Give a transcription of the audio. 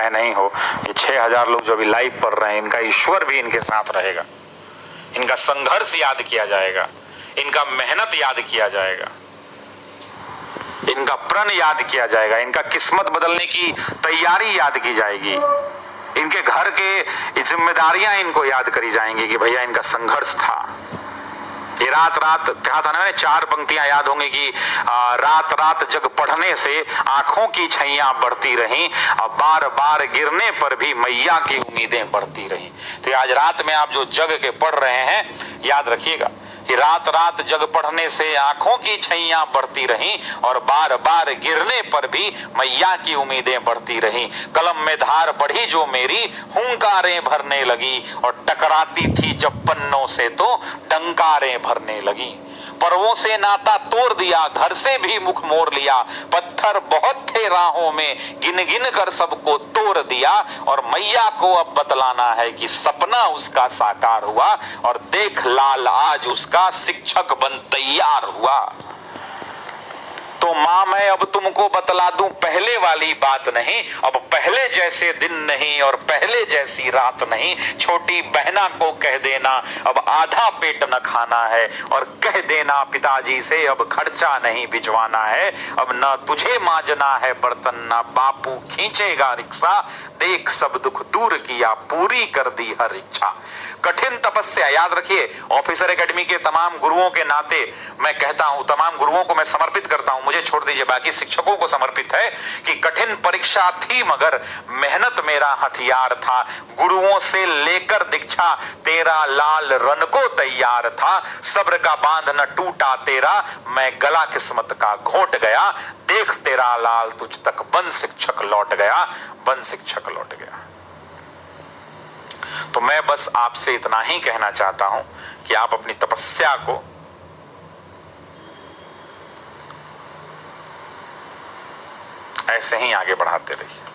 चाहे नहीं हो, ये 6000 लोग जो अभी लाइव पढ़ रहे हैं, इनका ईश्वर भी इनके साथ रहेगा, इनका संघर्ष याद किया जाएगा, इनका मेहनत याद किया जाएगा, इनका प्रण याद किया जाएगा, इनका किस्मत बदलने की तैयारी याद की जाएगी, इनके घर के जिम्मेदारियां इनको याद करी जाएंगी कि भैया इनका संघर्ष था। ये रात रात कहा था ना मैंने, 4 पंक्तियां याद होंगी कि रात रात जग पढ़ने से आंखों की छैयां बढ़ती रहीं, बार बार गिरने पर भी मैया की उम्मीदें बढ़ती रहीं। तो आज रात में आप जो जग के पढ़ रहे हैं, याद रखिएगा कि रात रात जग पढ़ने से आंखों की छैयां बढ़ती रहीं और बार बार गिरने पर भी मैया की उम्मीदें बढ़ती रहीं। कलम में धार बढ़ी जो मेरी हुंकारें भरने लगी, और टकराती थी जब पन्नों से तो टंकारें भरने लगी। पर्वों से नाता तोड़ दिया, घर से भी मुख मोड़ लिया, पत्थर बहुत थे राहों में, गिन गिन कर सबको तोड़ दिया, और मैया को अब बतलाना है कि सपना उसका साकार हुआ, और देख लाल आज उसका शिक्षक बन तैयार हुआ। तो मां मैं अब तुमको बतला दूं पहले वाली बात नहीं, अब पहले जैसे दिन नहीं और पहले जैसी रात नहीं। छोटी बहना को कह देना अब आधा पेट न खाना है, और कह देना पिताजी से अब खर्चा नहीं भिजवाना है। अब न तुझे मांजना है बर्तन, न बापू खींचेगा रिक्शा, देख सब दुख दूर किया, पूरी कर दी हर इच्छा। कठिन तपस्या, याद रखिए ऑफिसर एकेडमी के तमाम गुरुओं के नाते मैं कहता हूं, तमाम गुरुओं को मैं समर्पित करता हूं, मुझे छोड़ दीजिए बाकी शिक्षकों को समर्पित है कि कठिन परीक्षा थी मगर मेहनत मेरा हथियार था। गुरुओं से लेकर दीक्षा तेरा लाल रन को तैयार था। सब्र का बांध न टूटा तेरा, मैं गला किस्मत का घोंट गया। देख तेरा लाल तुझ तक बन शिक्षक लौट गया, बन शिक्षक लौट गया। तो मैं बस आपसे इतना ही कहना चाहता हूं कि आप अपनी तपस्या को ऐसे ही आगे बढ़ाते रहिए।